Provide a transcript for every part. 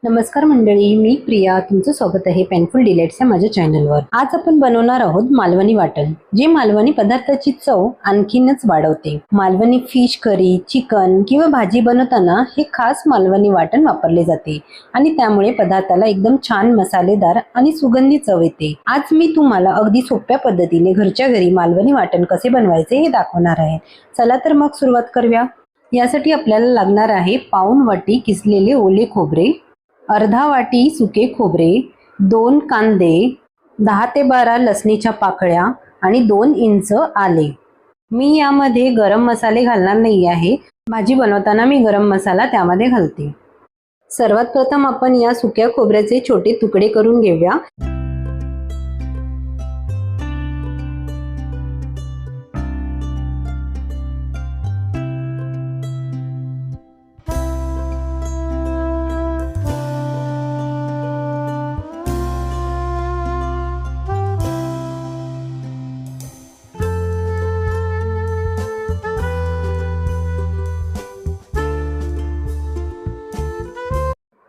नमस्कार मंडळी, मी प्रिया. तुमचं स्वागत आहे पेनफुल डिलाइट्स या माझ्या चॅनलवर. आज आपण बनवणार आहोत मालवणी वाटण, जे मालवणी पदार्थाची चव आणखीनच वाढवते. मालवणी फिश करी, चिकन किंवा भाजी बनवताना हे खास मालवणी वाटण वापरले जाते आणि त्यामुळे पदार्थाला एकदम छान मसालेदार आणि सुगंधी चव येते. आज मी तुम्हाला अगदी सोप्या पद्धतीने घरच्या घरी मालवणी वाटण कसे बनवायचे हे दाखवणार आहे. चला तर मग सुरुवात करूया. यासाठी आपल्याला लागणार आहे पाऊण वाटी किसलेले ओले खोबरे, अर्धा वाटी सुके खोबरे, 2 कांदे, 10 ते 12 लसणीच्या पाकळ्या आणि 2 इंच आले. मी यामध्ये गरम मसाले घालणार नाही आहे. भाजी बनवताना मी गरम मसाला त्यामध्ये घालते. सर्वात प्रथम आपण या सुक्या खोबऱ्याचे छोटे तुकडे करून घेऊया.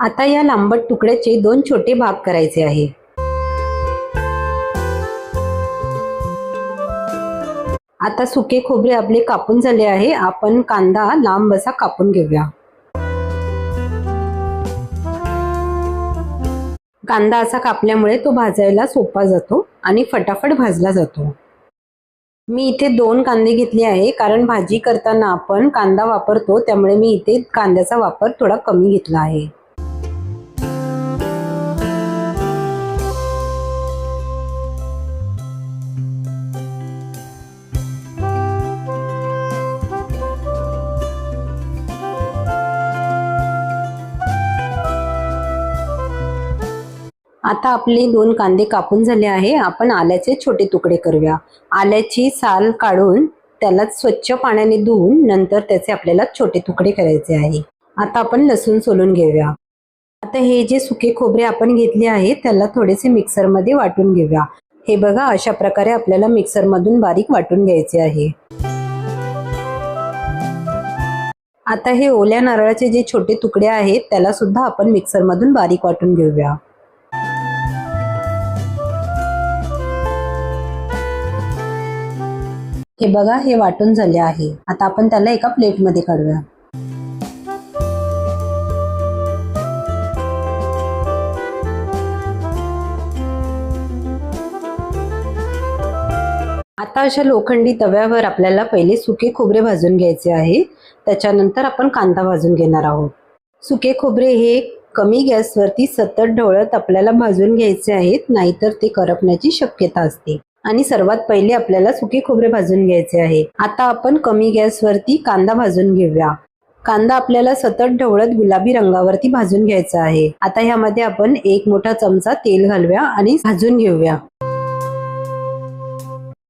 आता या लांबट तुकड्याचे 2 छोटे भाग करायचे आहे. आता सुके खोबरे आपले कापून झाले आहे. आपण कांदा लांब असा कापून घेऊया. कांदा असा कापल्यामुळे तो भाजायला सोपा जातो आणि फटाफट भाजला जातो. मी इथे 2 कांदे घेतले आहे, कारण भाजी करताना आपण कांदा वापरतो, त्यामुळे मी इथे कांद्याचा वापर थोडा कमी घेतला आहे. आता आपले 2 कांदे कापून झाले आहे. आपण आल्याचे छोटे तुकडे करूया. आल्याची साल काढून त्याला स्वच्छ पाण्याने धुवून नंतर त्याचे आपल्याला छोटे तुकडे करायचे आहे. आता आपण लसूण सोलून घेऊया. आता हे जे सुके खोबरे आपण घेतले आहे त्याला थोडेसे मिक्सरमध्ये वाटून घेऊया. हे बघा, अशा प्रकारे आपल्याला मिक्सरमधून बारीक वाटून घ्यायचे आहे. आता हे ओल्या नारळाचे जे छोटे तुकडे आहेत त्याला सुद्धा आपण मिक्सरमधून बारीक वाटून घेऊया. हे बघा, हे वाटून झाले आहे. आता आपण त्याला एका प्लेटमध्ये काढूया. आता अशा लोखंडी तव्यावर आपल्याला पहिले सुके खोबरे भाजून घ्यायचे आहे. त्याच्यानंतर आपण कांदा भाजून घेणार आहोत. सुके खोबरे हे कमी गॅसवरती सतत ढवळत आपल्याला भाजून घ्यायचे आहेत, नाहीतर ते करपण्याची शक्यता असते. आणि सर्वात पहिले आपल्याला सुके खोबरे भाजून घ्यायचे आहे. आता आपण कमी गॅसवरती कांदा भाजून घेऊया. कांदा आपल्याला सतत ढवळत गुलाबी रंगावरती भाजून घ्यायचा आहे. आता ह्यामध्ये आपण 1 मोठा चमचा तेल घालूया आणि भाजून घेऊया.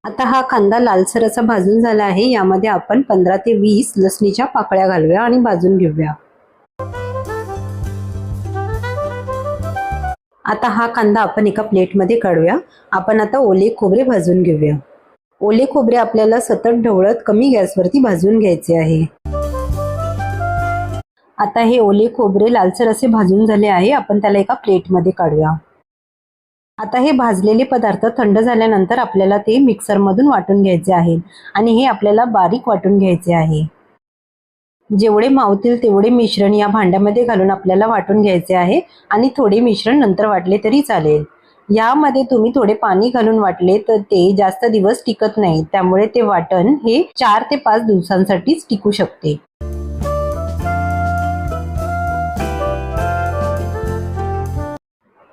आता हा कांदा लालसर असा भाजून झाला आहे. यामध्ये आपण 15 ते 20 लसणीच्या पाकळ्या घालूया आणि भाजून घेऊया. आता हा कांदा आपण एका प्लेटमध्ये काढूया. आपण आता ओले खोबरे भाजून घेऊया. ओले खोबरे आपल्याला सतत ढवळत कमी गॅसवरती भाजून घ्यायचे आहे. आता हे ओले खोबरे लालसर असे भाजून झाले आहे. आपण त्याला एका प्लेटमध्ये काढूया. आता हे भाजलेले पदार्थ थंड झाल्यानंतर आपल्याला ते मिक्सरमधून वाटून घ्यायचे आहे आणि हे आपल्याला बारीक वाटून घ्यायचे आहे. जेवढे मावतील तेवढे मिश्रण या भांड्यामध्ये घालून आपल्याला वाटून घ्यायचे आहे आणि थोडे मिश्रण नंतर वाटले तरी चालेल. यामध्ये तुम्ही थोडे पाणी घालून वाटले तर ते जास्त दिवस टिकत नाही, त्यामुळे ते वाटण हे 4 ते 5 दिवसांसाठीच टिकू शकते.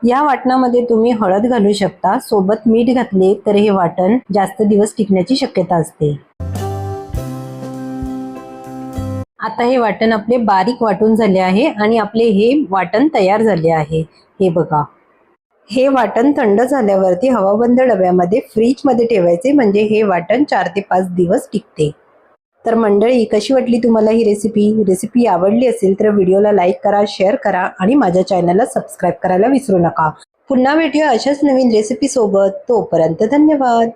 या वाटणामध्ये तुम्ही हळद घालू शकता. सोबत मीठ घातले तर हे वाटण जास्त दिवस टिकण्याची शक्यता असते. आता हे वाटण आपले बारीक वाटून झाले आहे आणि आपले हे वाटण तयार झाले आहे. हे बघा, हे वाटण थंड झाल्यावरती हवाबंद डब्यामध्ये फ्रीजमध्ये ठेवायचे, म्हणजे हे वाटण 4 ते 5 दिवस टिकते. तर मंडळी, कशी वाटली तुम्हाला ही रेसिपी आवडली असेल तर व्हिडिओला लाईक करा, शेअर करा आणि माझ्या चॅनलला सबस्क्राईब करायला विसरू नका. पुन्हा भेटूया अशाच नवीन रेसिपी सोबत. तोपर्यंत धन्यवाद.